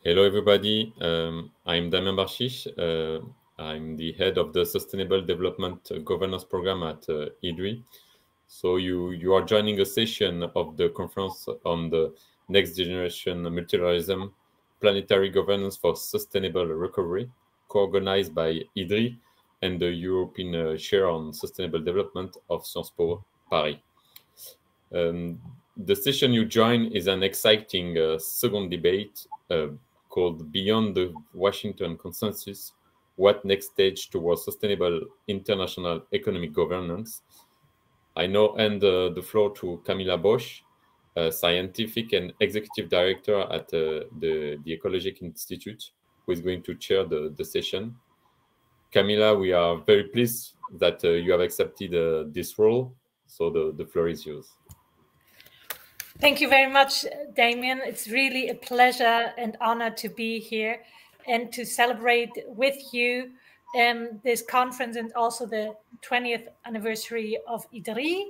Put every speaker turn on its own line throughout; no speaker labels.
Hello, everybody. I'm Damien Barshish. I'm the head of the Sustainable Development Governance Program at IDDRI. So you are joining a session of the conference on the Next Generation Multilateralism, Planetary Governance for Sustainable Recovery, co-organized by IDDRI and the European Chair on Sustainable Development of Sciences Po Paris. The session you join is an exciting second debate called Beyond the Washington Consensus, What Next Stage Towards Sustainable International Economic Governance. I now hand the floor to Camilla Bausch, Scientific and Executive Director at the Ecologic Institute, who is going to chair the session. Camilla, we are very pleased that you have accepted this role, so the floor is yours.
Thank you very much, Damien. It's really a pleasure and honor to be here and to celebrate with you this conference and also the 20th anniversary of IDDRI.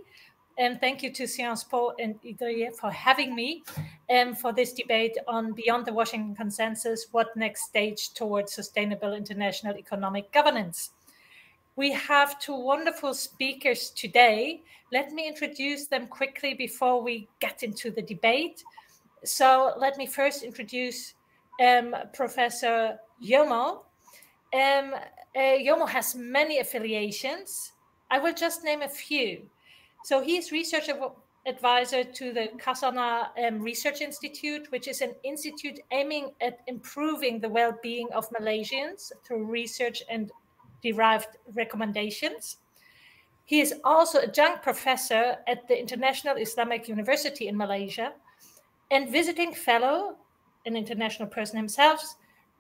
And thank you to Sciences Po and IDDRI for having me for this debate on Beyond the Washington Consensus, What Next Stage Towards Sustainable International Economic Governance. We have two wonderful speakers today. Let me introduce them quickly before we get into the debate. So let me first introduce Professor Jomo. Jomo has many affiliations. I will just name a few. So he is research advisor to the Khazanah Research Institute, which is an institute aiming at improving the well-being of Malaysians through research and derived recommendations. He is also adjunct professor at the International Islamic University in Malaysia and visiting fellow, an international person himself,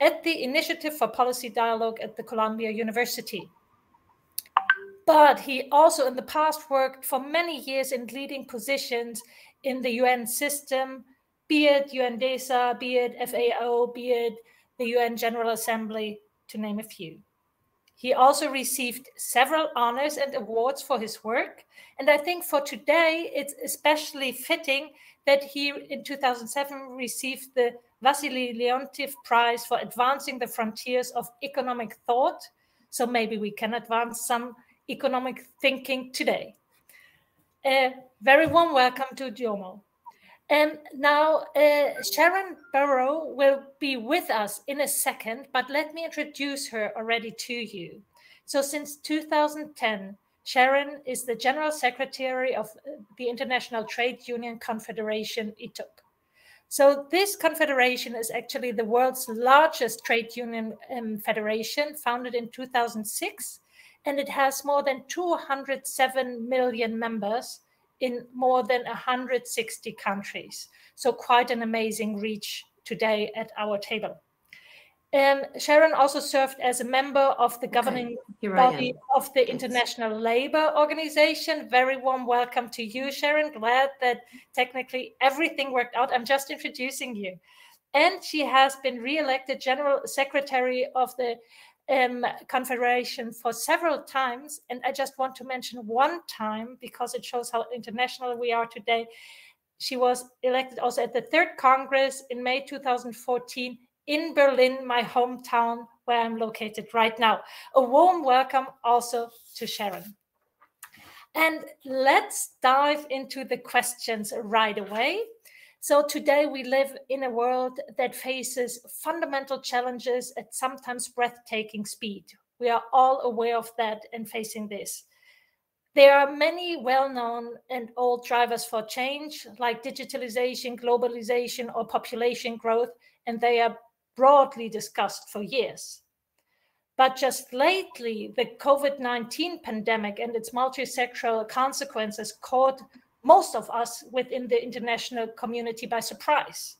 at the Initiative for Policy Dialogue at the Columbia University. But he also in the past worked for many years in leading positions in the UN system, be it UNDESA, be it FAO, be it the UN General Assembly, to name a few. He also received several honors and awards for his work. And I think for today, it's especially fitting that he, in 2007, received the Vasily Leontief Prize for advancing the frontiers of economic thought. So maybe we can advance some economic thinking today. Very warm welcome to Jomo. And now Sharan Burrow will be with us in a second, but let me introduce her already to you. So since 2010, Sharan is the General Secretary of the International Trade Union Confederation, ITUC. So this confederation is actually the world's largest trade union federation, founded in 2006, and it has more than 207 million members in more than 160 countries. So quite an amazing reach today at our table. Sharan also served as a member of the governing body of the International Labour Organization. Very warm welcome to you, Sharan. Glad that technically everything worked out. I'm just introducing you. And she has been re-elected General Secretary of the Confederation for several times, and I just want to mention one time because it shows how international we are today. She was elected also at the Third Congress in May 2014 in Berlin, my hometown, where I'm located right now. A warm welcome also to Sharan. And let's dive into the questions right away. So today we live in a world that faces fundamental challenges at sometimes breathtaking speed. We are all aware of that and facing this. There are many well-known and old drivers for change, like digitalization, globalization, or population growth, and they are broadly discussed for years. But just lately, the COVID-19 pandemic and its multisectoral consequences caught most of us within the international community by surprise.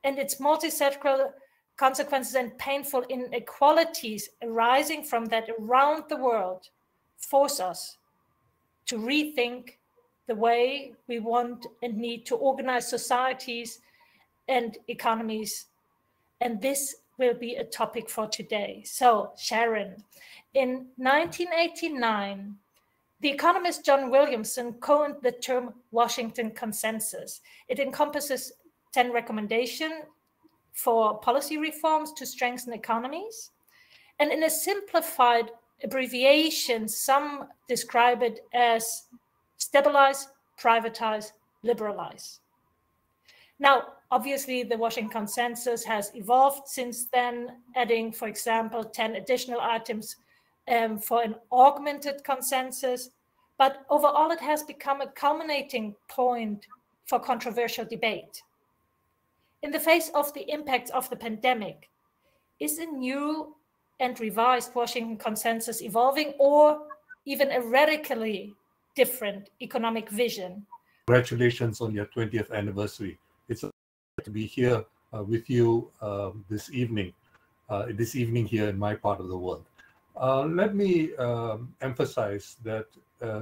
And its multisectoral consequences and painful inequalities arising from that around the world force us to rethink the way we want and need to organize societies and economies. And this will be a topic for today. So, Sharan, in 1989, the economist John Williamson coined the term Washington Consensus. It encompasses 10 recommendations for policy reforms to strengthen economies. And in a simplified abbreviation, some describe it as stabilize, privatize, liberalize. Now, obviously, the Washington Consensus has evolved since then, adding, for example, 10 additional items for an augmented consensus. But overall, it has become a culminating point for controversial debate. In the face of the impacts of the pandemic, is a new and revised Washington Consensus evolving, or even a radically different economic vision?
Congratulations on your 20th anniversary. It's a pleasure to be here with you this evening here in my part of the world. Let me emphasize that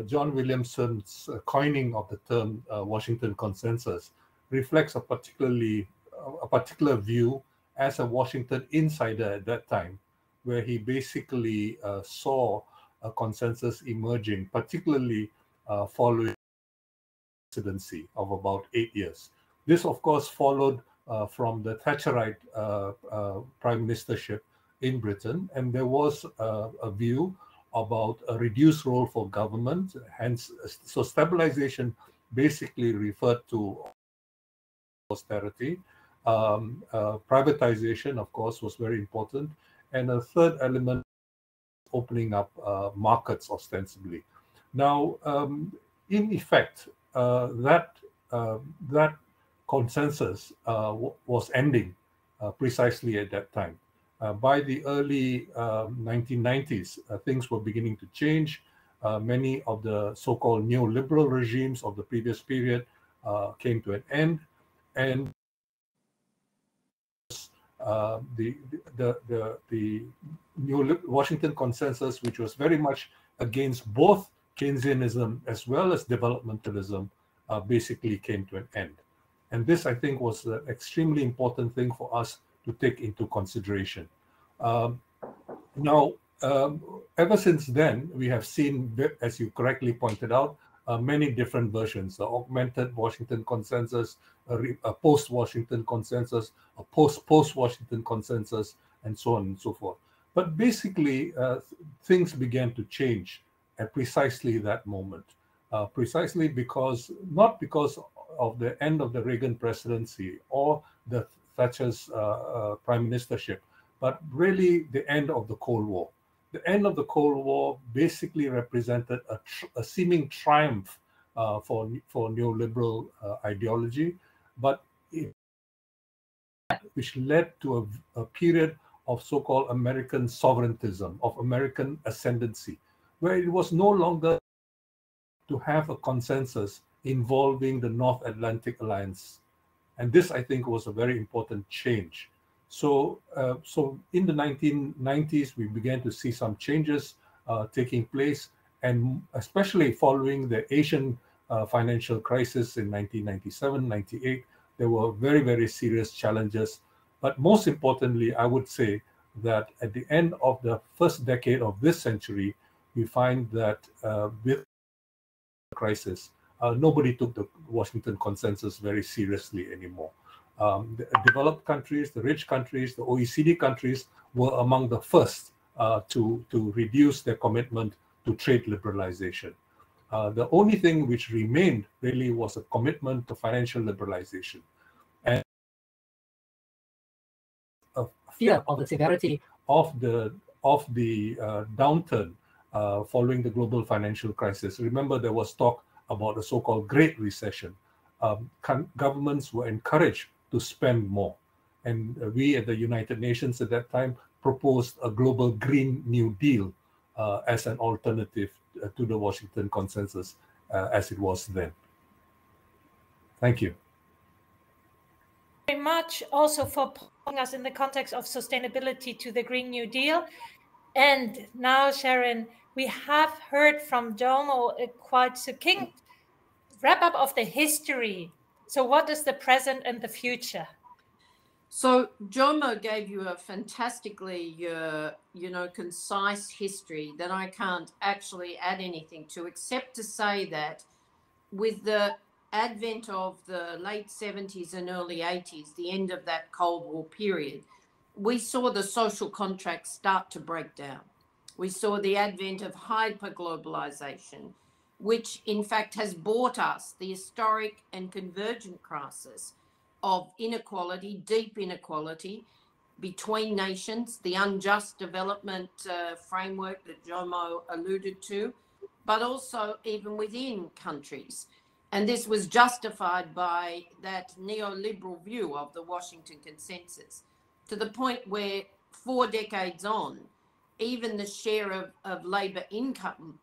John Williamson's coining of the term Washington Consensus reflects a particular view as a Washington insider at that time, where he basically saw a consensus emerging, particularly following the presidency of about 8 years. This, of course, followed from the Thatcherite prime ministership in Britain, and there was a view about a reduced role for government. Hence, so stabilization basically referred to austerity. Privatization, of course, was very important. And a third element, opening up markets ostensibly. Now, in effect, that consensus was ending precisely at that time. By the early 1990s, things were beginning to change. Many of the so-called neoliberal regimes of the previous period came to an end, and the new Washington Consensus, which was very much against both Keynesianism as well as developmentalism, basically came to an end. And this, I think, was an extremely important thing for us to take into consideration. Now, ever since then, we have seen, as you correctly pointed out, many different versions: the augmented Washington Consensus, a post-Washington Consensus, a post-Washington Consensus, and so on and so forth. But basically, things began to change at precisely that moment, precisely because, not because of the end of the Reagan presidency or the Thatcher's prime ministership, but really the end of the Cold War. The end of the Cold War basically represented a seeming triumph for neoliberal ideology, but which led to a period of so-called American sovereigntism, of American ascendancy, where it was no longer to have a consensus involving the North Atlantic Alliance. And this, I think, was a very important change. So in the 1990s, we began to see some changes taking place, and especially following the Asian financial crisis in 1997, 98, there were very, very serious challenges. But most importantly, I would say that at the end of the first decade of this century, we find that with the crisis, nobody took the Washington Consensus very seriously anymore. The developed countries, the rich countries, the OECD countries were among the first to reduce their commitment to trade liberalization. The only thing which remained really was a commitment to financial liberalization. And a fear of the severity of the downturn following the global financial crisis. Remember, there was talk about a so-called Great Recession. Governments were encouraged to spend more. And we at the United Nations at that time proposed a global Green New Deal as an alternative to the Washington Consensus as it was then. Thank you.
Very much also for putting us in the context of sustainability to the Green New Deal. And now, Sharan, we have heard from Jomo a quite succinct wrap-up of the history. So what is the present and the future?
So Jomo gave you a fantastically, concise history that I can't actually add anything to, except to say that with the advent of the late 70s and early 80s, the end of that Cold War period, we saw the social contract start to break down. We saw the advent of hyperglobalization, which in fact has brought us the historic and convergent crisis of inequality, deep inequality between nations, the unjust development framework that Jomo alluded to, but also even within countries. And this was justified by that neoliberal view of the Washington Consensus, to the point where 4 decades on, even the share of labour income,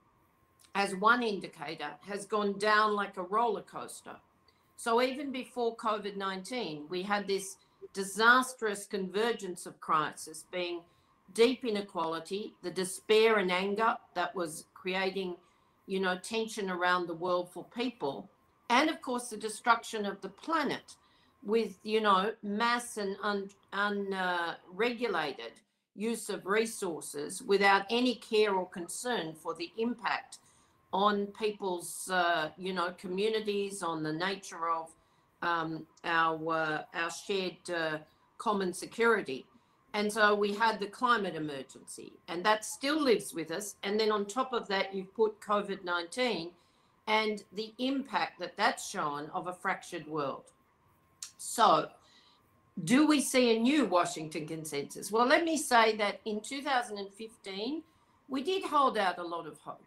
as one indicator, has gone down like a roller coaster. So even before COVID-19, we had this disastrous convergence of crisis, being deep inequality, the despair and anger that was creating, you know, tension around the world for people, and of course the destruction of the planet with, you know, mass and unregulated use of resources without any care or concern for the impact on people's, you know, communities, on the nature of our shared common security. And so we had the climate emergency, and that still lives with us. And then on top of that, you've put COVID-19 and the impact that that's shown of a fractured world. So do we see a new Washington Consensus? Well, let me say that in 2015, we did hold out a lot of hope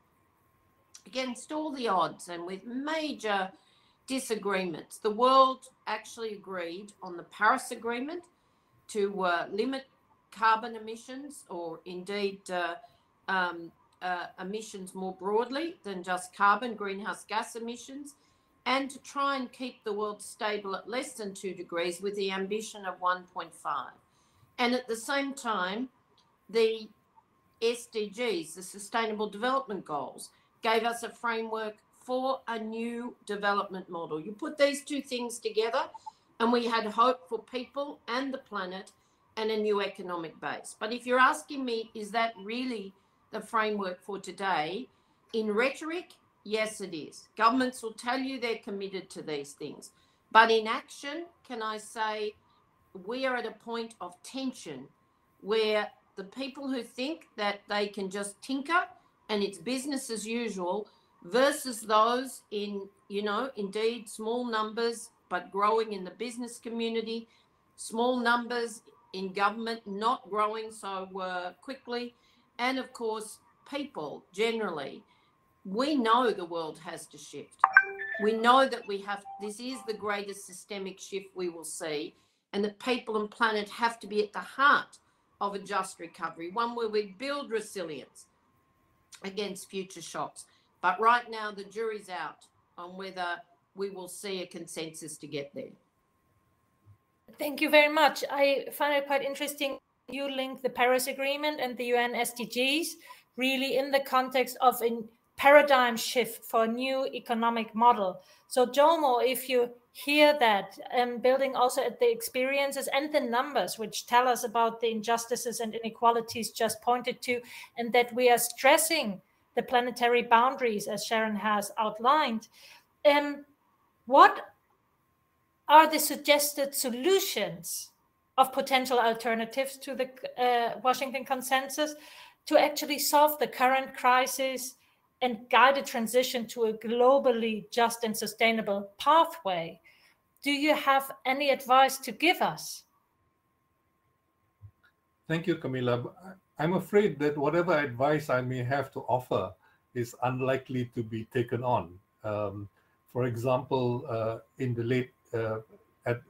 against all the odds and with major disagreements. The world actually agreed on the Paris Agreement to limit carbon emissions, or indeed emissions more broadly than just carbon, greenhouse gas emissions, and to try and keep the world stable at less than 2 degrees with the ambition of 1.5. And at the same time, the SDGs, the Sustainable Development Goals, gave us a framework for a new development model. You put these two things together and we had hope for people and the planet and a new economic base. But if you're asking me, is that really the framework for today? In rhetoric, yes, it is. Governments will tell you they're committed to these things. But in action, can I say we are at a point of tension where the people who think that they can just tinker and it's business as usual versus those in, you know, indeed small numbers, but growing in the business community, small numbers in government, not growing so quickly, and of course, people generally. We know the world has to shift. We know that this is the greatest systemic shift we will see, and that people and planet have to be at the heart of a just recovery, one where we build resilience against future shocks. But right now, the jury's out on whether we will see a consensus to get there.
Thank you very much. I find it quite interesting you link the Paris Agreement and the UN SDGs really in the context of a paradigm shift for a new economic model. So Jomo, if you hear that, building also at the experiences and the numbers which tell us about the injustices and inequalities just pointed to, and that we are stressing the planetary boundaries as Sharan has outlined, what are the suggested solutions of potential alternatives to the Washington Consensus to actually solve the current crisis and guide a transition to a globally just and sustainable pathway? Do you have any advice to give us?
Thank you, Camilla. I'm afraid that whatever advice I may have to offer is unlikely to be taken on. For example, in the late, at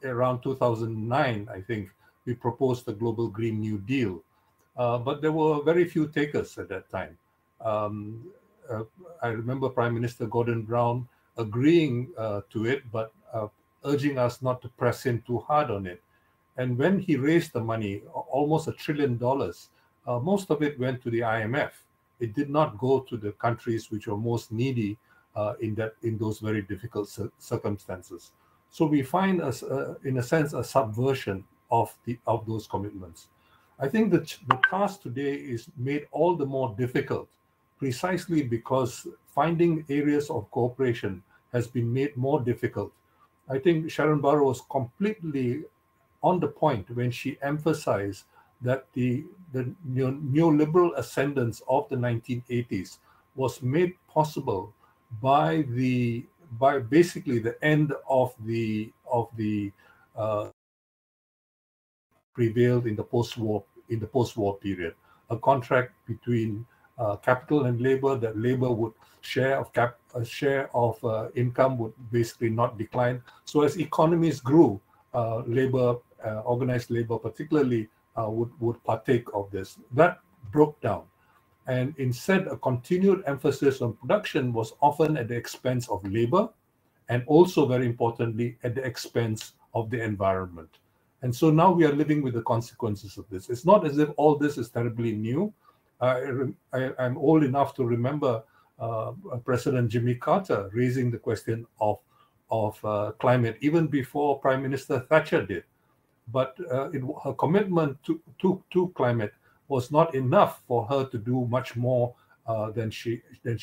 around 2009, I think, we proposed the Global Green New Deal, but there were very few takers at that time. I remember Prime Minister Gordon Brown agreeing to it, but urging us not to press him too hard on it. And when he raised the money, almost $1 trillion, most of it went to the IMF. It did not go to the countries which were most needy in those very difficult circumstances. So we find, in a sense, a subversion of those commitments. I think that the task today is made all the more difficult, precisely because finding areas of cooperation has been made more difficult. I think Sharan Burrow was completely on the point when she emphasized that the neoliberal ascendance of the 1980s was made possible by basically the end of the prevailed in the post-war period, a contract between capital and labor, that labor would share of income would basically not decline. So as economies grew, organized labor particularly would partake of this. That broke down, and instead a continued emphasis on production was often at the expense of labor, and also very importantly at the expense of the environment. And so now we are living with the consequences of this. It's not as if all this is terribly new. I'm old enough to remember President Jimmy Carter raising the question of climate even before Prime Minister Thatcher did. But her commitment to climate was not enough for her to do much more than she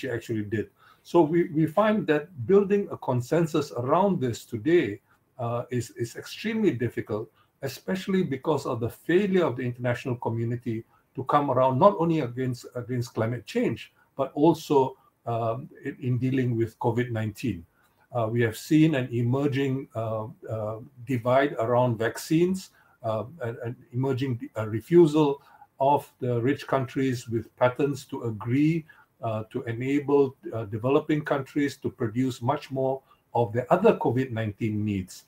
actually did. So we find that building a consensus around this today is extremely difficult, especially because of the failure of the international community to come around not only against climate change, but also in dealing with COVID-19. We have seen an emerging divide around vaccines, an emerging refusal of the rich countries with patents to agree to enable developing countries to produce much more of the other COVID-19 needs,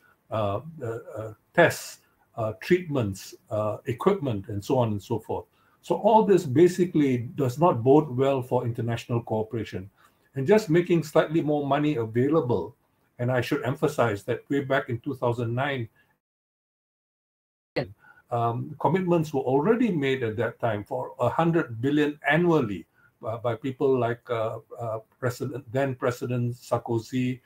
tests, treatments, equipment, and so on and so forth. So all this basically does not bode well for international cooperation. And just making slightly more money available, and I should emphasize that way back in 2009, commitments were already made at that time for 100 billion annually by people like then President Sarkozy,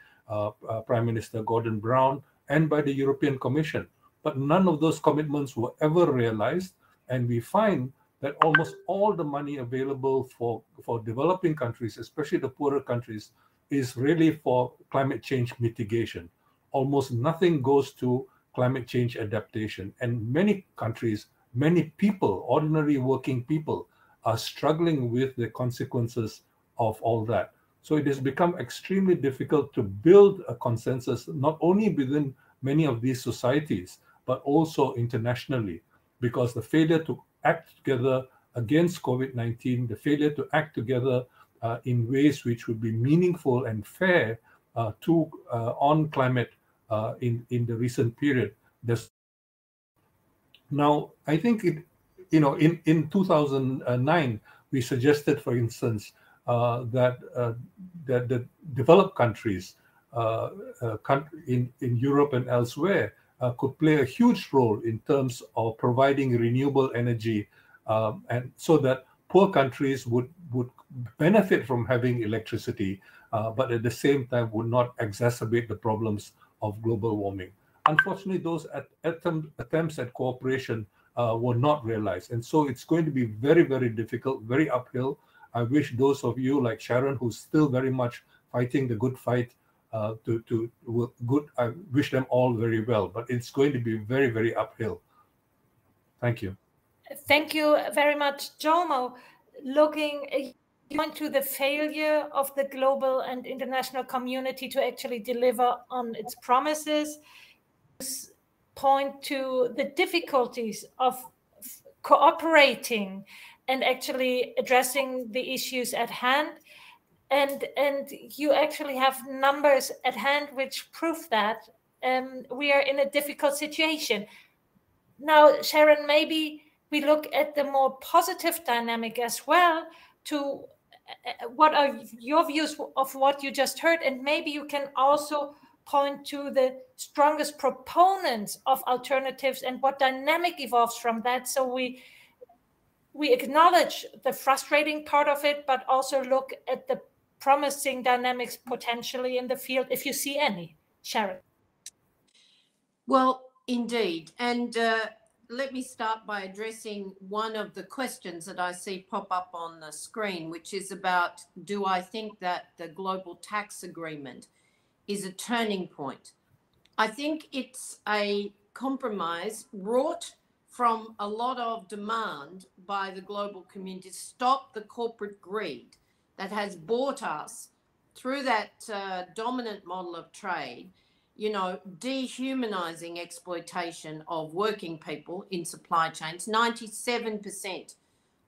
Prime Minister Gordon Brown, and by the European Commission. But none of those commitments were ever realized, and we find that almost all the money available for developing countries, especially the poorer countries, is really for climate change mitigation. Almost nothing goes to climate change adaptation. And many countries, many people, ordinary working people, are struggling with the consequences of all that. So it has become extremely difficult to build a consensus, not only within many of these societies, but also internationally, because the failure to act together against COVID-19, the failure to act together in ways which would be meaningful and fair on climate in the recent period. Now, I think in 2009, we suggested, for instance, that the developed countries in Europe and elsewhere could play a huge role in terms of providing renewable energy, and so that poor countries would benefit from having electricity, but at the same time would not exacerbate the problems of global warming. Unfortunately, those attempts at cooperation were not realized. And so it's going to be very, very difficult, very uphill. I wish those of you like Sharan, who's still very much fighting the good fight, I wish them all very well, but it's going to be very, very uphill. Thank you.
Thank you very much, Jomo. Looking into the failure of the global and international community to actually deliver on its promises, point to the difficulties of cooperating and actually addressing the issues at hand. And you actually have numbers at hand which prove that we are in a difficult situation. Now, Sharan, maybe we look at the more positive dynamic as well. To what are your views of what you just heard? And maybe you can also point to the strongest proponents of alternatives and what dynamic evolves from that. So we acknowledge the frustrating part of it, but also look at the promising dynamics potentially in the field, if you see any. Sharan.
Well, indeed. And let me start by addressing one of the questions that I see pop up on the screen, which is about, do I think that the global tax agreement is a turning point. I think it's a compromise wrought from a lot of demand by the global community to stop the corporate greed that has bought us through that dominant model of trade, you know, dehumanizing exploitation of working people in supply chains. 97%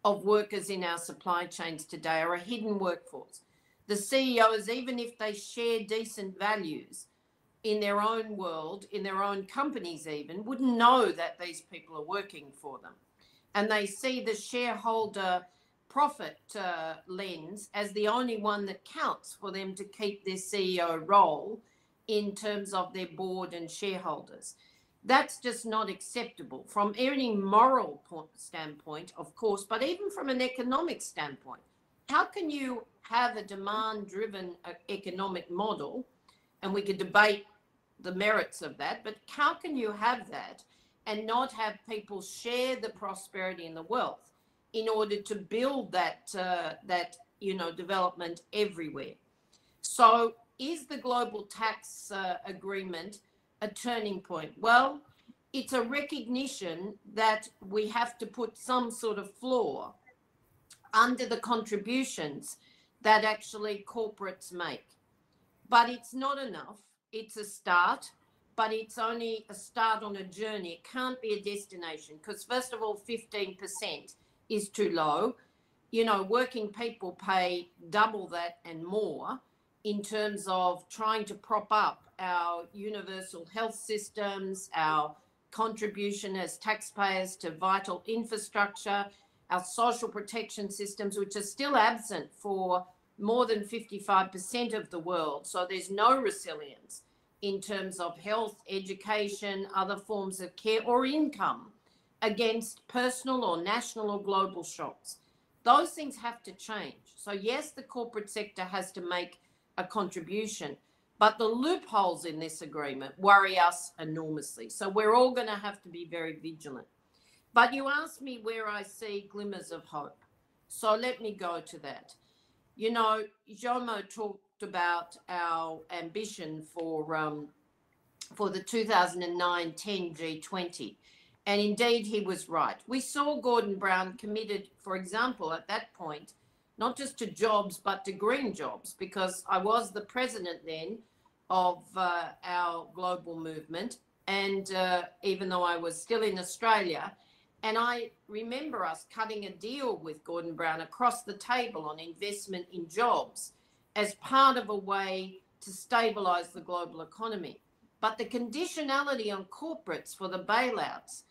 of workers in our supply chains today are a hidden workforce. The CEOs, even if they share decent values in their own world, in their own companies even, wouldn't know that these people are working for them. And they see the shareholder profit lens as the only one that counts for them to keep their CEO role in terms of their board and shareholders. That's just not acceptable from any moral standpoint, of course, but even from an economic standpoint. How can you have a demand-driven economic model, and we could debate the merits of that, but how can you have that and not have people share the prosperity and the wealth in order to build that, you know, development everywhere? So is the global tax agreement a turning point? Well, it's a recognition that we have to put some sort of floor under the contributions that actually corporates make. But it's not enough. It's a start, but it's only a start on a journey. It can't be a destination because, first of all, 15% is too low. You know, working people pay double that and more in terms of trying to prop up our universal health systems, our contribution as taxpayers to vital infrastructure, our social protection systems, which are still absent for more than 55% of the world. So there's no resilience in terms of health, education, other forms of care or income against personal or national or global shocks. Those things have to change. So yes, the corporate sector has to make a contribution, but the loopholes in this agreement worry us enormously. So we're all going to have to be very vigilant. But you asked me where I see glimmers of hope. So let me go to that. You know, Jomo talked about our ambition for the 2009-10 G20. And indeed, he was right. We saw Gordon Brown committed, for example, at that point, not just to jobs, but to green jobs, because I was the president then of our global movement. And even though I was still in Australia, and I remember us cutting a deal with Gordon Brown across the table on investment in jobs as part of a way to stabilise the global economy. But the conditionality on corporates for the bailouts,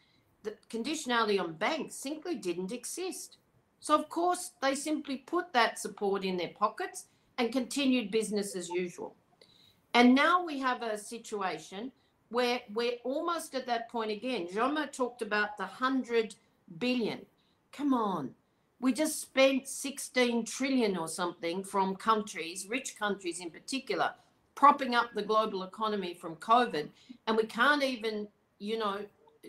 the conditionality on banks simply didn't exist. So, of course, they simply put that support in their pockets and continued business as usual. And now we have a situation where we're almost at that point again. Jomo talked about the 100 billion. Come on. We just spent 16 trillion or something from countries, rich countries in particular, propping up the global economy from COVID. And we can't even, you know,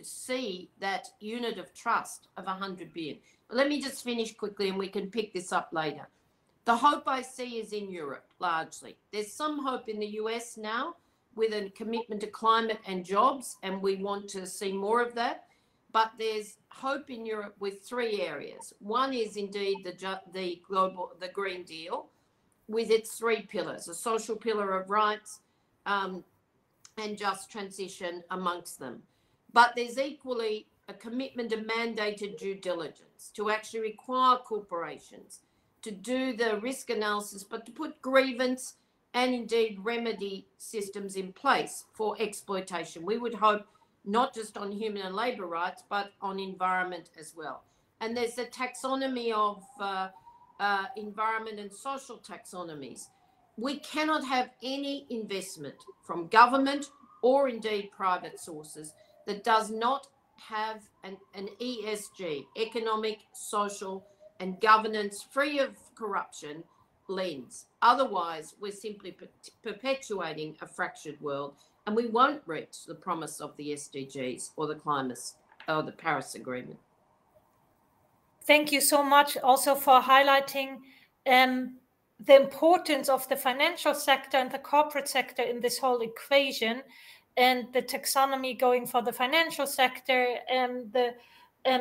see that unit of trust of 100 billion. But let me just finish quickly and we can pick this up later. The hope I see is in Europe, largely. There's some hope in the US now with a commitment to climate and jobs, and we want to see more of that. But there's hope in Europe with three areas. One is indeed the Green Deal with its three pillars, a social pillar of rights and just transition amongst them. But there's equally a commitment to mandated due diligence, to actually require corporations to do the risk analysis, but to put grievance and indeed remedy systems in place for exploitation. We would hope not just on human and labour rights, but on environment as well. And there's a taxonomy of environment and social taxonomies. We cannot have any investment from government or indeed private sources that does not have an ESG, economic, social and governance free of corruption lens. Otherwise, we're simply perpetuating a fractured world and we won't reach the promise of the SDGs or the climate or the Paris Agreement.
Thank you so much also for highlighting the importance of the financial sector and the corporate sector in this whole equation, and the taxonomy going for the financial sector and the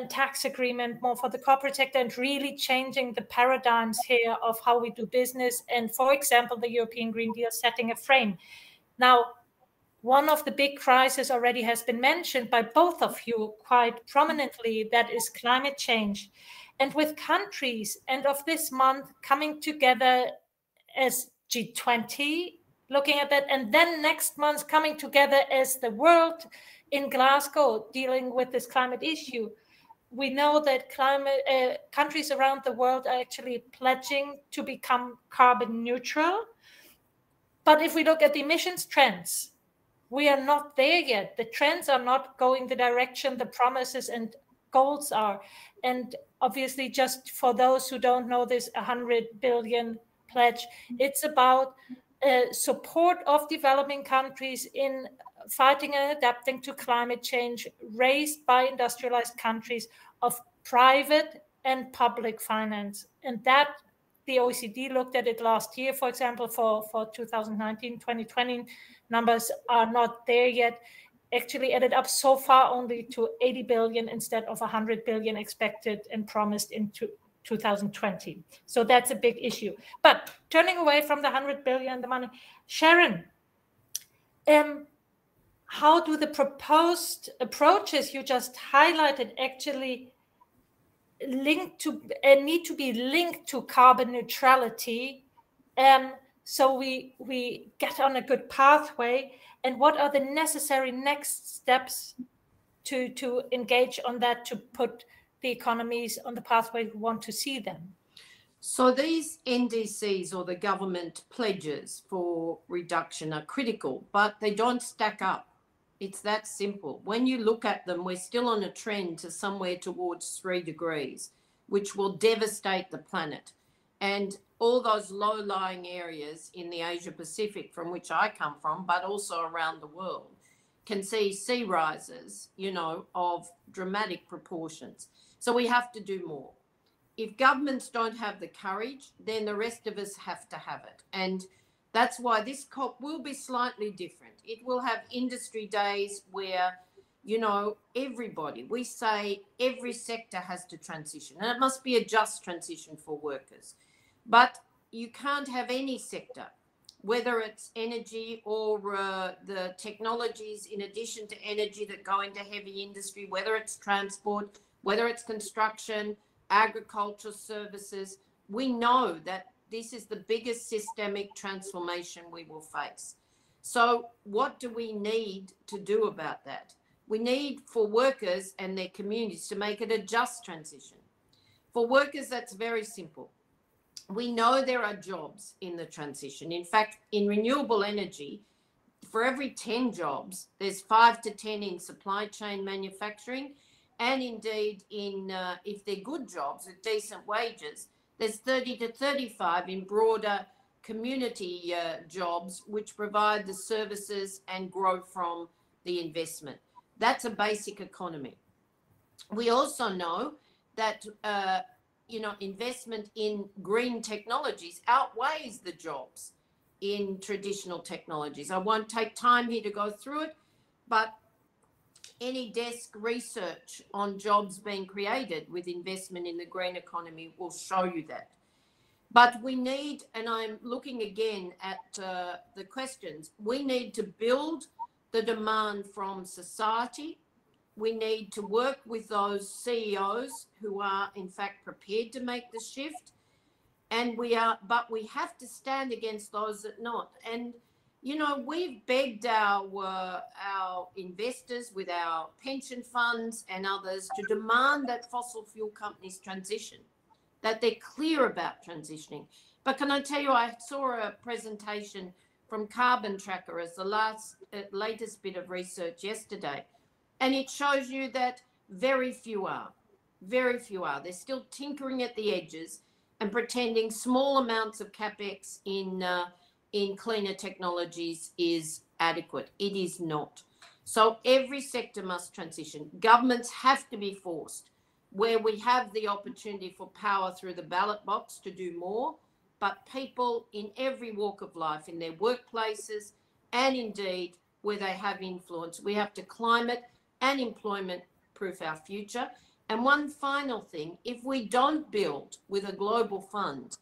tax agreement more for the corporate sector, and really changing the paradigms here of how we do business. And for example, the European Green Deal setting a frame. Now, one of the big crises already has been mentioned by both of you quite prominently, that is climate change. And with countries, end of this month, coming together as G20, looking at that, and then next month coming together as the world in Glasgow, dealing with this climate issue. We know that countries around the world are actually pledging to become carbon neutral. But if we look at the emissions trends, we are not there yet. The trends are not going the direction the promises and goals are. And obviously, just for those who don't know this 100 billion pledge, it's about support of developing countries in fighting and adapting to climate change, raised by industrialized countries, of private and public finance. And that, the OECD looked at it last year, for example, for 2019, 2020, numbers are not there yet. Actually added up so far only to 80 billion instead of 100 billion expected and promised in 2020. So that's a big issue. But turning away from the 100 billion, the money, Sharan, how do the proposed approaches you just highlighted actually need to be linked to carbon neutrality, so we get on a good pathway? And what are the necessary next steps to engage on that, to put the economies on the pathway we want to see them?
So these NDCs, or the government pledges for reduction, are critical, but they don't stack up. It's that simple. When you look at them, we're still on a trend to somewhere towards 3 degrees, which will devastate the planet. And all those low-lying areas in the Asia Pacific, from which I come from, but also around the world, can see sea rises, you know, of dramatic proportions. So we have to do more. If governments don't have the courage, then the rest of us have to have it. And that's why this COP will be slightly different. It will have industry days where, you know, everybody, we say every sector has to transition, and it must be a just transition for workers. But you can't have any sector, whether it's energy or the technologies in addition to energy that go into heavy industry, whether it's transport, whether it's construction, agriculture, services. We know that this is the biggest systemic transformation we will face. So what do we need to do about that? We need for workers and their communities to make it a just transition. For workers, that's very simple. We know there are jobs in the transition. In fact, in renewable energy, for every 10 jobs, there's 5 to 10 in supply chain manufacturing. And indeed, in if they're good jobs with decent wages, there's 30 to 35 in broader community jobs, which provide the services and grow from the investment. That's a basic economy. We also know that, you know, investment in green technologies outweighs the jobs in traditional technologies. I won't take time here to go through it, but any desk research on jobs being created with investment in the green economy will show you that. But we need, and I'm looking again at the questions, we need to build the demand from society. We need to work with those CEOs who are in fact prepared to make the shift. And but we have to stand against those that not. And you know, we've begged our investors with our pension funds and others to demand that fossil fuel companies transition, that they're clear about transitioning. But can I tell you, I saw a presentation from Carbon Tracker as the latest bit of research yesterday, and it shows you that very few are. Very few are. They're still tinkering at the edges and pretending small amounts of CapEx in cleaner technologies is adequate. It is not. So every sector must transition. Governments have to be forced, where we have the opportunity for power through the ballot box to do more, but people in every walk of life, in their workplaces, and indeed where they have influence. We have to climate and employment proof our future. And one final thing, if we don't build with a global fund,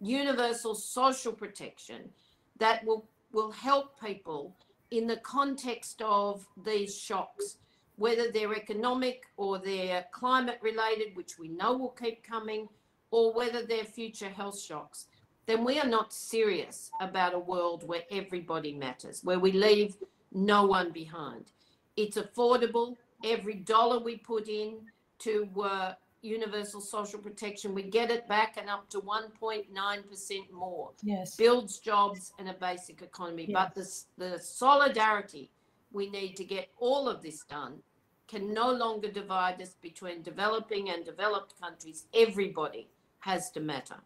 universal social protection that will help people in the context of these shocks, whether they're economic or they're climate related, which we know will keep coming, or whether they're future health shocks, then we are not serious about a world where everybody matters, where we leave no one behind. It's affordable. Every dollar we put in to universal social protection, we get it back and up to 1.9% more.
Yes.
Builds jobs and a basic economy.
Yes.
But the solidarity we need to get all of this done can no longer divide us between developing and developed countries. Everybody has to matter.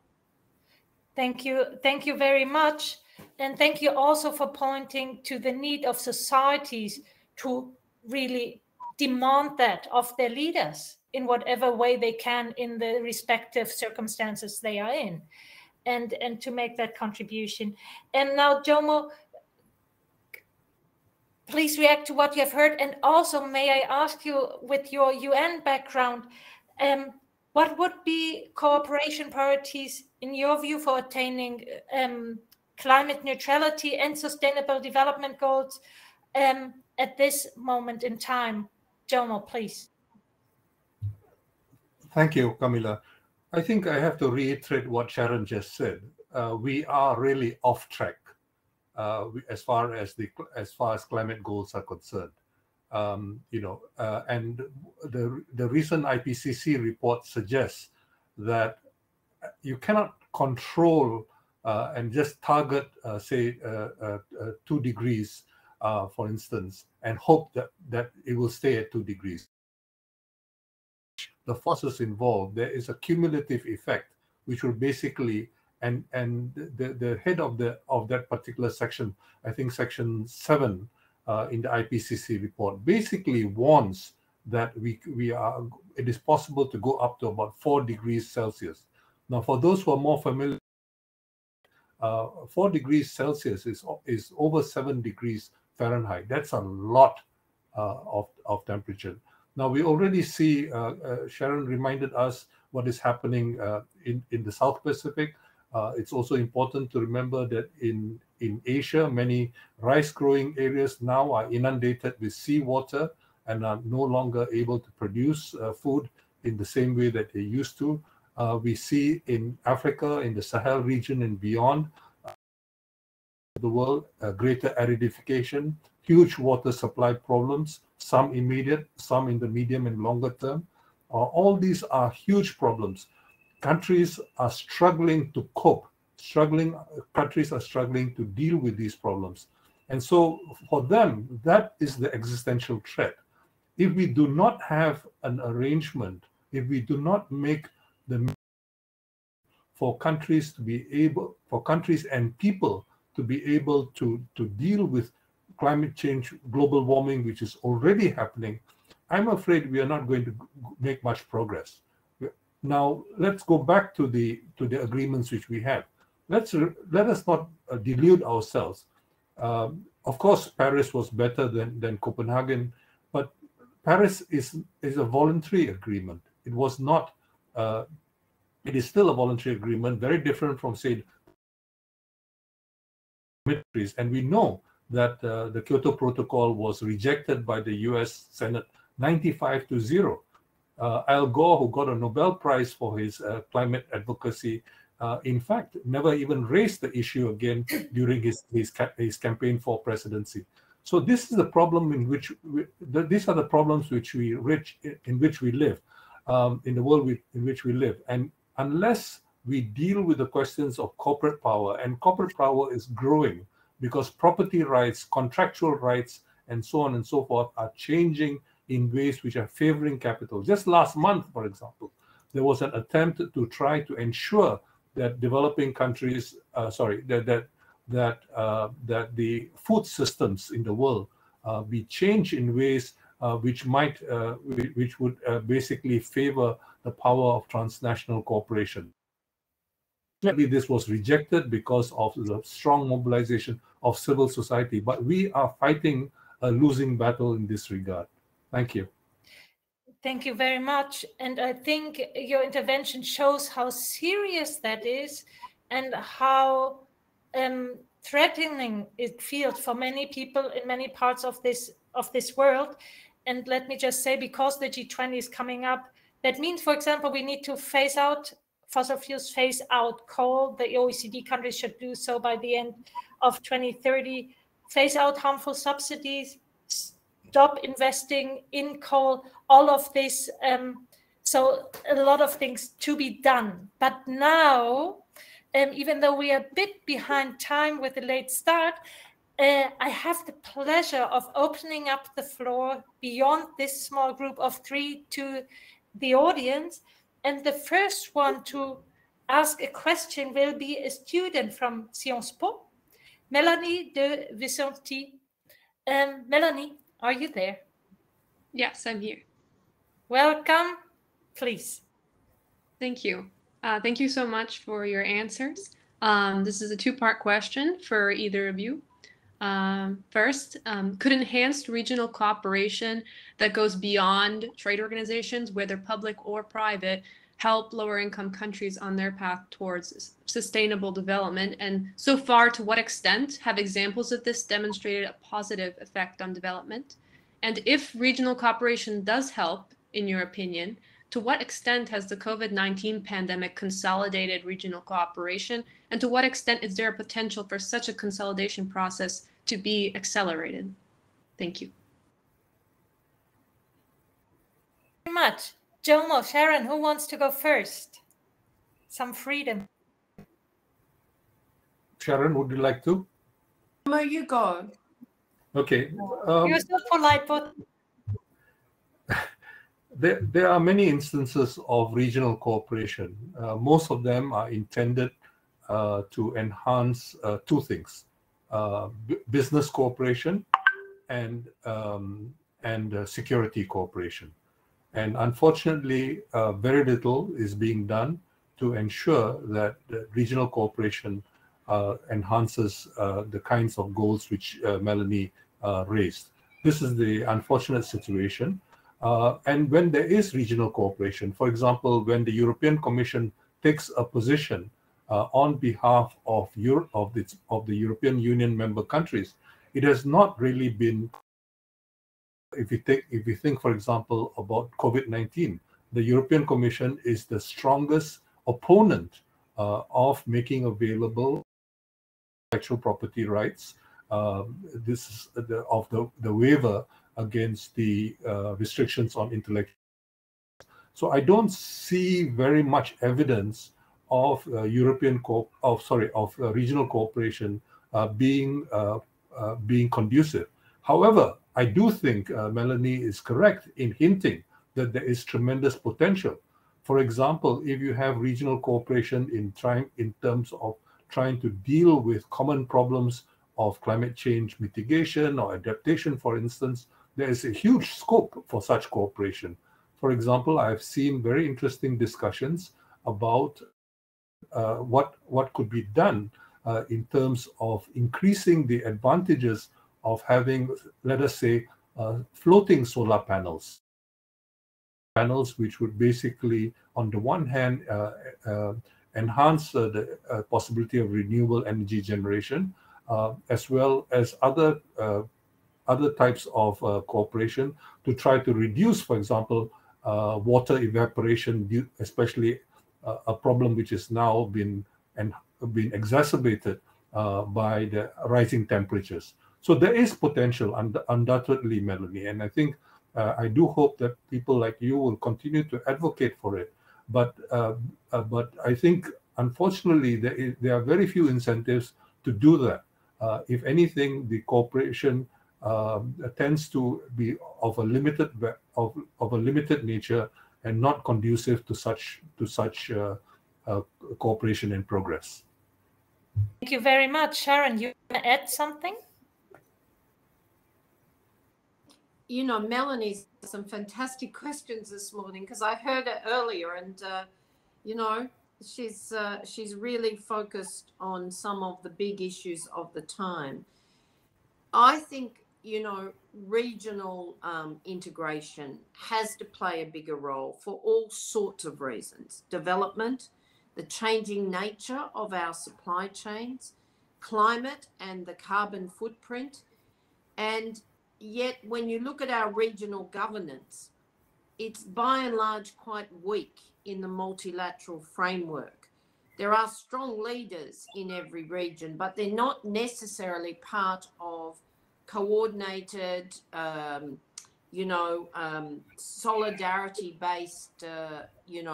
Thank you. Thank you very much. And thank you also for pointing to the need of societies to really demand that of their leaders in whatever way they can in the respective circumstances they are in, and to make that contribution. And now, Jomo, please react to what you have heard. And also, may I ask you, with your UN background, what would be cooperation priorities in your view for attaining climate neutrality and sustainable development goals at this moment in time? Jomo, please.
Thank you, Camilla. I think I have to reiterate what Sharan just said. We are really off track as far as climate goals are concerned. And the recent IPCC report suggests that you cannot control and just target, say, 2 degrees, for instance, and hope that it will stay at 2 degrees. The forces involved, there is a cumulative effect, which will basically, and the head of that particular section, I think section 7 in the IPCC report, basically warns that it is possible to go up to about 4 degrees Celsius. Now, for those who are more familiar, 4 degrees Celsius is over 7 degrees Fahrenheit. That's a lot of temperature. Now, we already see, Sharan reminded us what is happening in the South Pacific. It's also important to remember that in Asia, many rice-growing areas now are inundated with seawater and are no longer able to produce food in the same way that they used to. We see in Africa, in the Sahel region and beyond the world, greater aridification, huge water supply problems, some immediate, some in the medium and longer term. All these are huge problems. Countries are struggling to cope. Countries are struggling to deal with these problems. And so for them, that is the existential threat. If we do not have an arrangement, if we do not make for countries and people to be able to deal with climate change, global warming, which is already happening, I'm afraid we are not going to make much progress. Now, let's go back to the agreements which we have. Let us not delude ourselves. Of course, Paris was better than Copenhagen, but Paris is a voluntary agreement. It was not. It is still a voluntary agreement, very different from, say, militaries. And we know that the Kyoto Protocol was rejected by the US Senate 95-0. Al Gore, who got a Nobel Prize for his climate advocacy, in fact, never even raised the issue again during his campaign for presidency. So this is the problem in which these are the problems in which we live, in the world in which we live. And unless we deal with the questions of corporate power, and corporate power is growing because property rights, contractual rights, and so on and so forth are changing in ways which are favoring capital. Just last month, for example, there was an attempt to try to ensure that developing countries, that the food systems in the world be changed in ways which would basically favor the power of transnational cooperation. This was rejected because of the strong mobilization of civil society, but we are fighting a losing battle in this regard. Thank you.
Thank you very much. And I think your intervention shows how serious that is and how threatening it feels for many people in many parts of this world. And let me just say, because the G20 is coming up, that means, for example, we need to phase out fossil fuels, phase out coal. The OECD countries should do so by the end of 2030, phase out harmful subsidies, stop investing in coal, all of this. So a lot of things to be done. But now, even though we are a bit behind time with the late start, I have the pleasure of opening up the floor beyond this small group of three to the audience. And the first one to ask a question will be a student from Sciences Po, Melanie de Vicenti. Melanie, are you there?
Yes, I'm here.
Welcome, please.
Thank you. Thank you so much for your answers. This is a two-part question for either of you. First, could enhanced regional cooperation that goes beyond trade organizations, whether public or private, help lower-income countries on their path towards sustainable development? And so far, to what extent have examples of this demonstrated a positive effect on development? And if regional cooperation does help, in your opinion, to what extent has the COVID-19 pandemic consolidated regional cooperation? And to what extent is there a potential for such a consolidation process to be accelerated? Thank you.
Very much. Jomo, Sharan, who wants to go first? Some freedom.
Sharan, would you like to?
Jomo, you go.
Okay.
You're so polite, but
there are many instances of regional cooperation. Most of them are intended to enhance two things: business cooperation and security cooperation. And unfortunately, very little is being done to ensure that regional cooperation enhances the kinds of goals which Melanie raised. This is the unfortunate situation. And when there is regional cooperation, for example, when the European Commission takes a position on behalf of the European Union member countries, it has not really been. If you think, for example, about COVID-19, the European Commission is the strongest opponent of making available intellectual property rights. This is the waiver against the restrictions on intellectual. So I don't see very much evidence of regional cooperation being conducive. However, I do think Melanie is correct in hinting that there is tremendous potential. For example, if you have regional cooperation in terms of trying to deal with common problems of climate change mitigation or adaptation, for instance, there is a huge scope for such cooperation. For example, I've seen very interesting discussions about what could be done in terms of increasing the advantages of having, let us say, floating solar panels which would basically, on the one hand, enhance the possibility of renewable energy generation, as well as other types of cooperation to try to reduce, for example, water evaporation, especially a problem which is now been exacerbated by the rising temperatures. So there is potential, undoubtedly, Melanie, and I think I do hope that people like you will continue to advocate for it. But I think, unfortunately, there are very few incentives to do that. If anything, the cooperation tends to be of a limited nature and not conducive to such cooperation and progress.
Thank you very much. Sharan, you want to add something?
You know, Melanie's some fantastic questions this morning, because I heard it earlier, and you know, she's really focused on some of the big issues of the time. I think, you know, regional integration has to play a bigger role for all sorts of reasons. Development, the changing nature of our supply chains, climate and the carbon footprint. And yet when you look at our regional governance, it's by and large quite weak in the multilateral framework. There are strong leaders in every region, but they're not necessarily part of coordinated, solidarity-based,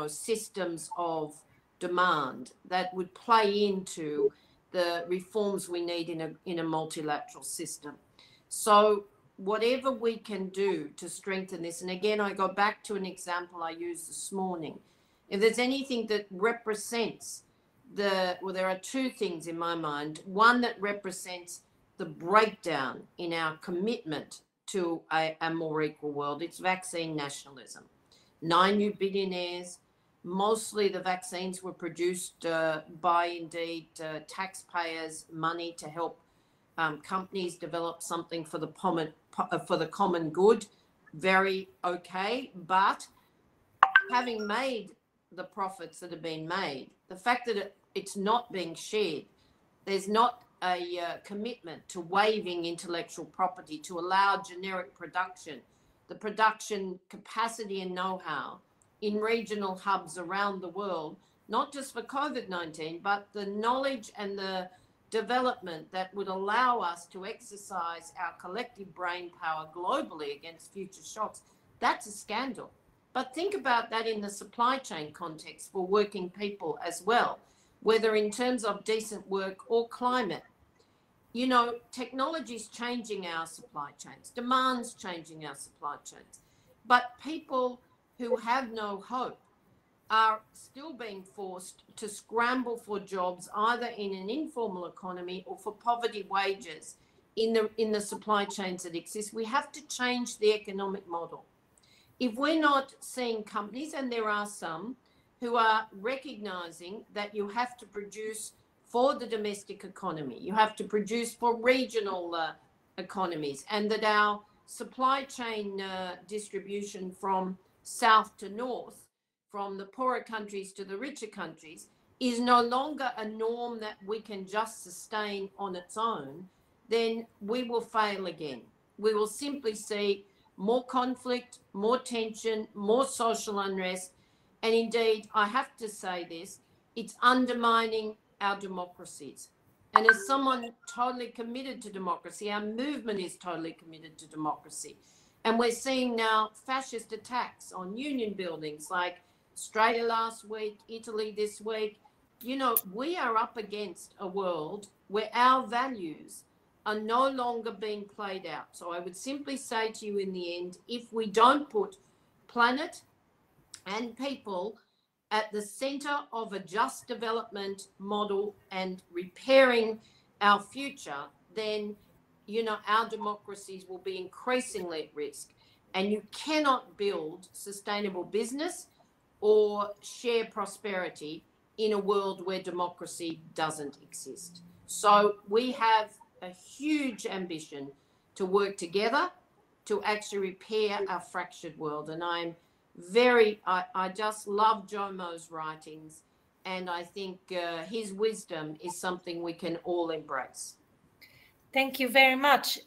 systems of demand that would play into the reforms we need in a multilateral system. So whatever we can do to strengthen this, and again, I go back to an example I used this morning. If there's anything that represents there are two things in my mind. One that represents the breakdown in our commitment to a more equal world. It's vaccine nationalism. 9 new billionaires. Mostly the vaccines were produced by, indeed, taxpayers' money to help companies develop something for the common good. Very okay. But having made the profits that have been made, the fact that it's not being shared, there's not a commitment to waiving intellectual property, to allow generic production, the production capacity and know-how in regional hubs around the world, not just for COVID-19, but the knowledge and the development that would allow us to exercise our collective brain power globally against future shocks. That's a scandal. But think about that in the supply chain context for working people as well, whether in terms of decent work or climate. You know, technology is changing our supply chains, demand's changing our supply chains, but people who have no hope are still being forced to scramble for jobs either in an informal economy or for poverty wages in the supply chains that exist. We have to change the economic model. If we're not seeing companies, and there are some, who are recognizing that you have to produce for the domestic economy, you have to produce for regional economies, and that our supply chain distribution from south to north, from the poorer countries to the richer countries, is no longer a norm that we can just sustain on its own, then we will fail again. We will simply see more conflict, more tension, more social unrest. And indeed, I have to say this, it's undermining our democracies. And as someone totally committed to democracy, our movement is totally committed to democracy. And we're seeing now fascist attacks on union buildings like Australia last week, Italy this week. You know, we are up against a world where our values are no longer being played out. So I would simply say to you in the end, if we don't put planet and people at the center of a just development model and repairing our future, then, you know, our democracies will be increasingly at risk. And you cannot build sustainable business or share prosperity in a world where democracy doesn't exist. So we have a huge ambition to work together to actually repair our fractured world. And I just love Jomo's writings, and I think his wisdom is something we can all embrace.
Thank you very much.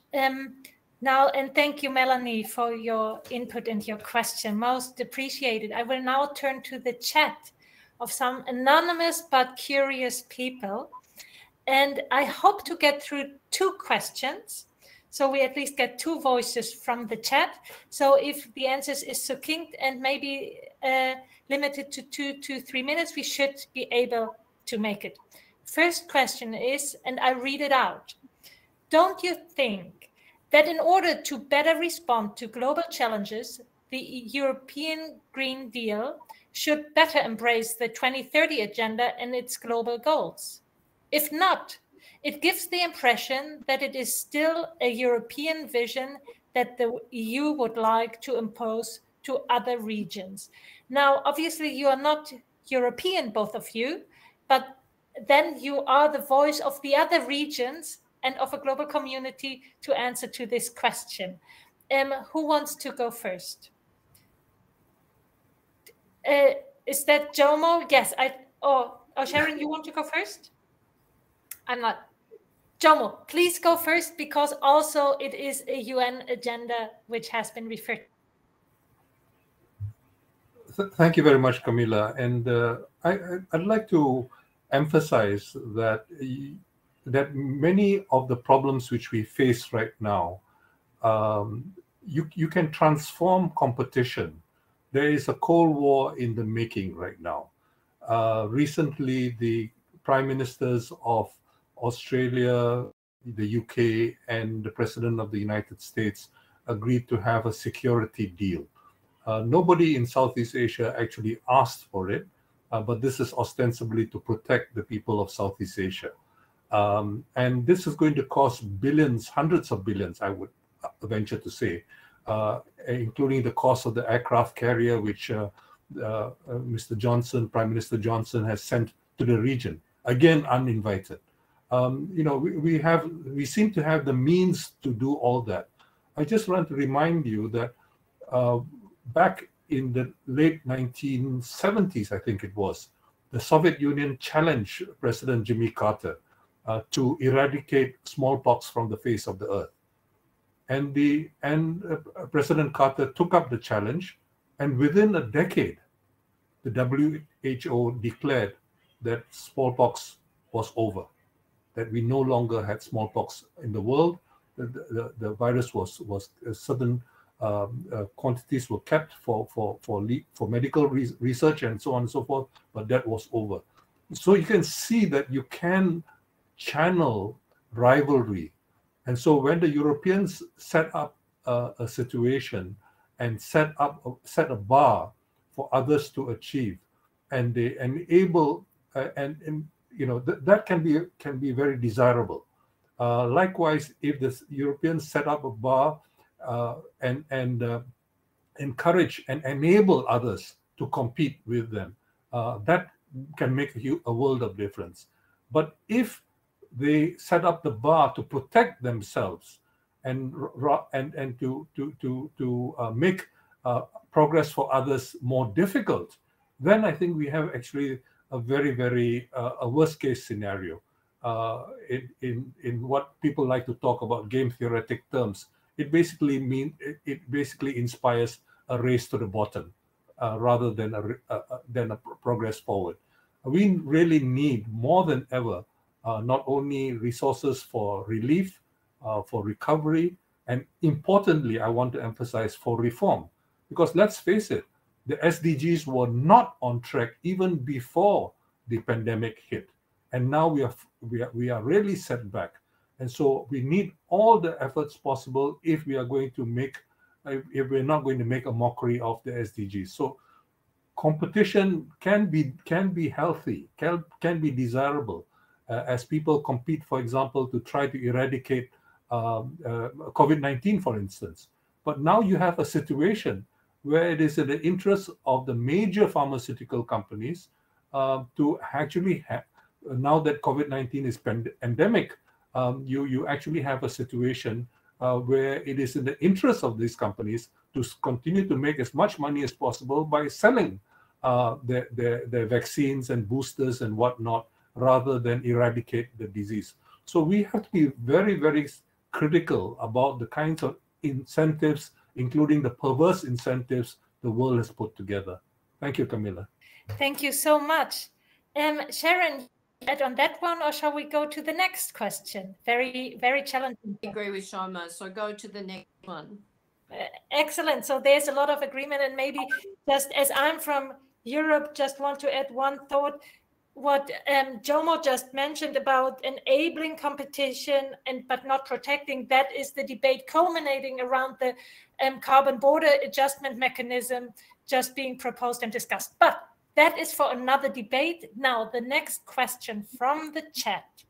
Now, and thank you, Melanie, for your input and your question. Most appreciated. I will now turn to the chat of some anonymous but curious people. And I hope to get through 2 questions, so we at least get 2 voices from the chat. So if the answers is succinct and maybe limited to 2 to 3 minutes, we should be able to make it. First question is, and I read it out. Don't you think that in order to better respond to global challenges, the European Green Deal should better embrace the 2030 agenda and its global goals? If not, it gives the impression that it is still a European vision that the EU would like to impose to other regions. Now, obviously, you are not European, both of you, but then you are the voice of the other regions and of a global community to answer to this question. Who wants to go first? Is that Jomo? Yes. Oh, Sharan, you want to go first? I'm not. Jomo, please go first, because also it is a UN agenda which has been referred
to. Thank you very much, Camilla. And I'd like to emphasize that many of the problems which we face right now, you can transform competition. There is a Cold War in the making right now. Recently, the prime ministers of Australia, the UK, and the President of the United States agreed to have a security deal. Nobody in Southeast Asia actually asked for it, but this is ostensibly to protect the people of Southeast Asia. And this is going to cost billions, hundreds of billions, I would venture to say, including the cost of the aircraft carrier, which Mr. Johnson, Prime Minister Johnson, has sent to the region, again uninvited. We seem to have the means to do all that. I just want to remind you that back in the late 1970s, I think it was, the Soviet Union challenged President Jimmy Carter to eradicate smallpox from the face of the earth. And President Carter took up the challenge, and within a decade, the WHO declared that smallpox was over, that we no longer had smallpox in the world. The virus was certain quantities were kept for medical research and so on and so forth, but that was over. So you can see that you can channel rivalry. And so when the Europeans set up a situation and set a bar for others to achieve, and they enable that can be very desirable. Likewise, if the Europeans set up a bar and encourage and enable others to compete with them, that can make a world of difference. But if they set up the bar to protect themselves and to make progress for others more difficult, then I think we have actually a very, very worst case scenario. In what people like to talk about game theoretic terms, it basically inspires a race to the bottom rather than a progress forward. We really need more than ever not only resources for relief, for recovery, and importantly, I want to emphasize for reform. Because let's face it, the SDGs were not on track even before the pandemic hit. And now we are really set back. And so we need all the efforts possible if we're not going to make a mockery of the SDGs. So competition can be healthy, can be desirable, as people compete, for example, to try to eradicate COVID-19, for instance. But now you have a situation where it is in the interest of the major pharmaceutical companies to actually have, now that COVID-19 is endemic, you actually have a situation where it is in the interest of these companies to continue to make as much money as possible by selling their vaccines and boosters and whatnot, rather than eradicate the disease. So we have to be very, very critical about the kinds of incentives, including the perverse incentives the world has put together. Thank you, Camilla.
Thank you so much. Sharan, add on that one, or shall we go to the next question? Very, very challenging.
I agree with Jomo, so go to the next one.
Excellent. So there's a lot of agreement, and maybe just as I'm from Europe, just want to add one thought. What Jomo just mentioned about enabling competition but not protecting, that is the debate culminating around the carbon border adjustment mechanism just being proposed and discussed. But that is for another debate. Now, the next question from the chat.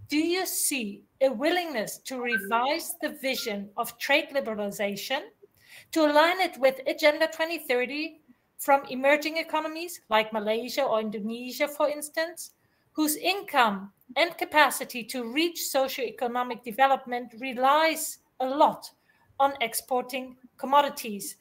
Do you see a willingness to revise the vision of trade liberalization to align it with Agenda 2030 from emerging economies like Malaysia or Indonesia, for instance, whose income and capacity to reach socioeconomic development relies a lot on exporting commodities.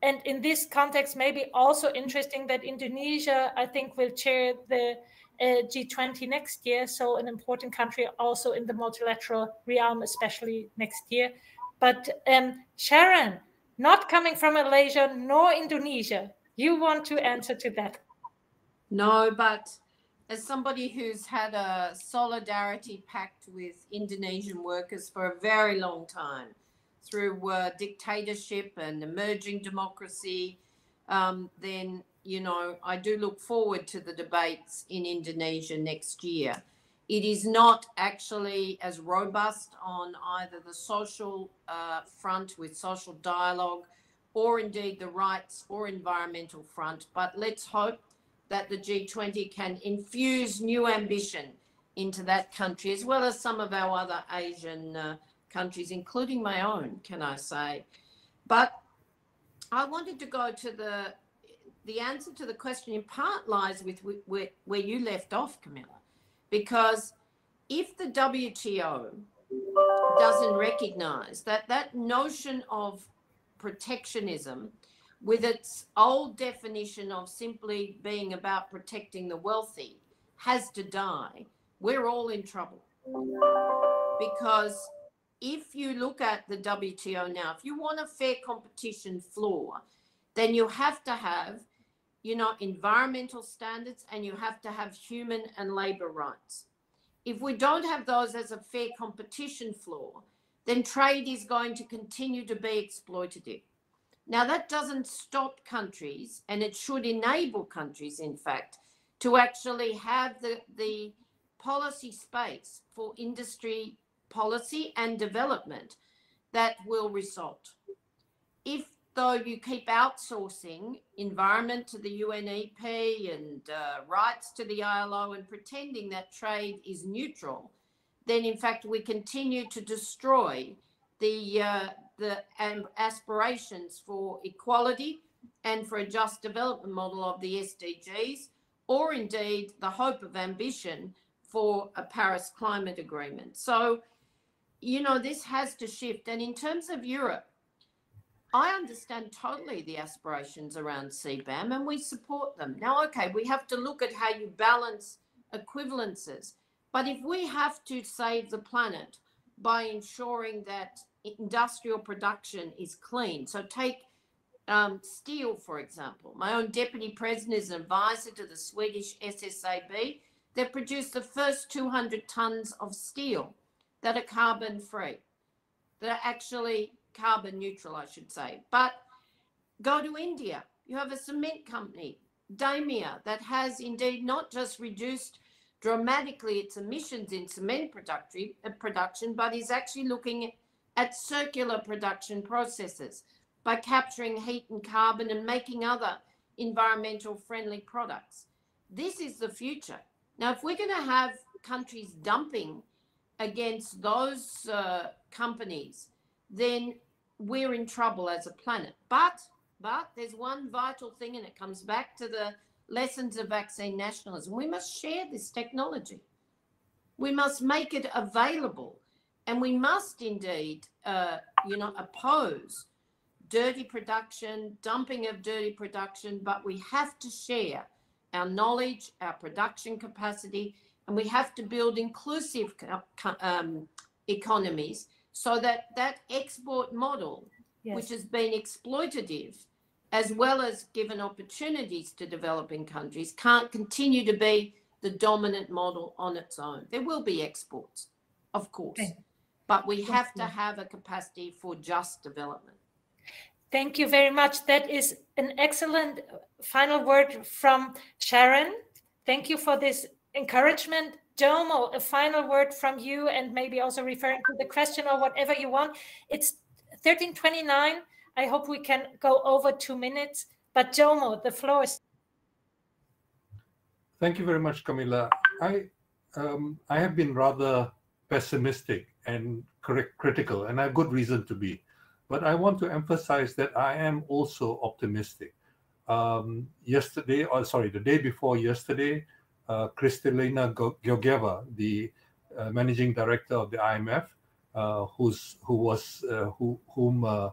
And in this context, maybe also interesting that Indonesia, I think, will chair the G20 next year, so an important country also in the multilateral realm, especially next year. But Sharan, not coming from Malaysia nor Indonesia, you want to answer to that?
No, but as somebody who's had a solidarity pact with Indonesian workers for a very long time, through dictatorship and emerging democracy, then, you know, I do look forward to the debates in Indonesia next year. It is not actually as robust on either the social front with social dialogue or indeed the rights or environmental front. But let's hope that the G20 can infuse new ambition into that country, as well as some of our other Asian countries, including my own, can I say. But I wanted to go to the answer to the question in part lies with where you left off, Camilla, because if the WTO doesn't recognize that notion of protectionism, with its old definition of simply being about protecting the wealthy, has to die, we're all in trouble. Because if you look at the WTO now, if you want a fair competition floor, then you have to have, you know, environmental standards, and you have to have human and labor rights. If we don't have those as a fair competition floor, then trade is going to continue to be exploitative. Now, that doesn't stop countries, and it should enable countries, in fact, to actually have the policy space for industry policy and development that will result. If, though, you keep outsourcing environment to the UNEP and rights to the ILO and pretending that trade is neutral, then, in fact, we continue to destroy the aspirations for equality and for a just development model of the SDGs, or indeed the hope of ambition for a Paris climate agreement. So, you know, this has to shift. And in terms of Europe, I understand totally the aspirations around CBAM, and we support them. Now, okay, we have to look at how you balance equivalences. But if we have to save the planet by ensuring that industrial production is clean, so take steel, for example. My own deputy president is an advisor to the Swedish SSAB. They've produced the first 200 tons of steel that are carbon free, that are actually carbon neutral, I should say. But go to India. You have a cement company, Damia, that has indeed not just reduced dramatically its emissions in cement production, but is actually looking at circular production processes by capturing heat and carbon and making other environmental friendly products. This is the future. Now, if we're going to have countries dumping against those companies, then we're in trouble as a planet. But there's one vital thing, and it comes back to the lessons of vaccine nationalism. We must share this technology. We must make it available, and we must indeed, oppose dirty production, dumping of dirty production, but we have to share our knowledge, our production capacity, and we have to build inclusive economies so that export model, yes, which has been exploitative, as well as given opportunities to developing countries, can't continue to be the dominant model on its own. There will be exports, of course, but we have to have a capacity for just development.
Thank you very much. That is an excellent final word from Sharan. Thank you for this encouragement. Jomo, a final word from you, and maybe also referring to the question or whatever you want. It's 13:29. I hope we can go over 2 minutes. But Jomo, the floor is.
Thank you very much, Camilla. I have been rather pessimistic and critical, and I have good reason to be. But I want to emphasize that I am also optimistic. yesterday, or sorry, the day before yesterday, Kristalina Georgieva, the managing director of the IMF, whom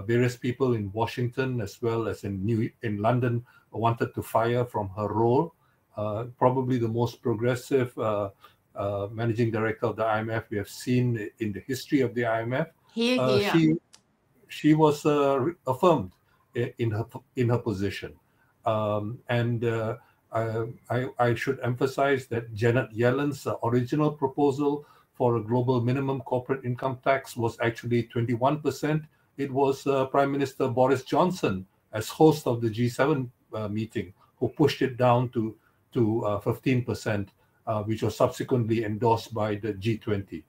various people in Washington as well as in London wanted to fire from her role. Probably the most progressive managing director of the IMF we have seen in the history of the IMF. She was affirmed in her position, and I should emphasize that Janet Yellen's original proposal for a global minimum corporate income tax was actually 21%. It was Prime Minister Boris Johnson, as host of the G7 meeting, who pushed it down to 15%, which was subsequently endorsed by the G20.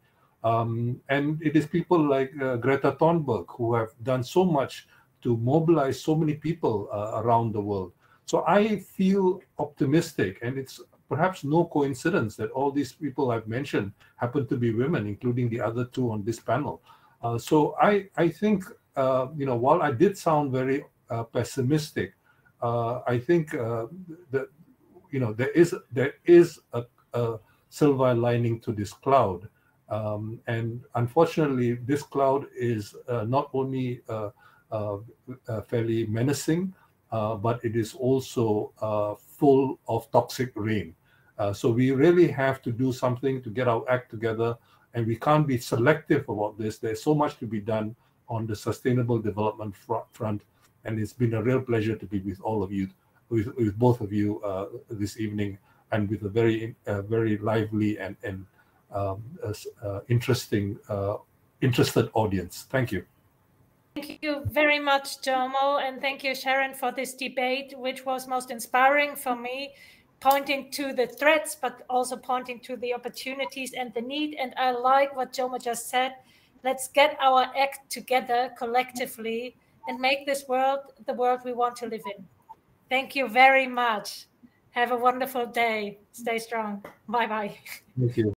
And it is people like Greta Thunberg who have done so much to mobilize so many people around the world. So I feel optimistic, and it's perhaps no coincidence that all these people I've mentioned happen to be women, including the other two on this panel. So I think, while I did sound very pessimistic, I think that there is a silver lining to this cloud. And unfortunately, this cloud is not only fairly menacing, but it is also full of toxic rain. So we really have to do something to get our act together, and we can't be selective about this. There's so much to be done on the sustainable development front, and it's been a real pleasure to be with all of you, with both of you this evening, and with a very lively and interested audience. Thank you.
Thank you very much, Jomo, and thank you, Sharan, for this debate, which was most inspiring for me, pointing to the threats, but also pointing to the opportunities and the need. And I like what Jomo just said. Let's get our act together collectively and make this world the world we want to live in. Thank you very much. Have a wonderful day. Stay strong. Bye-bye.
Thank you.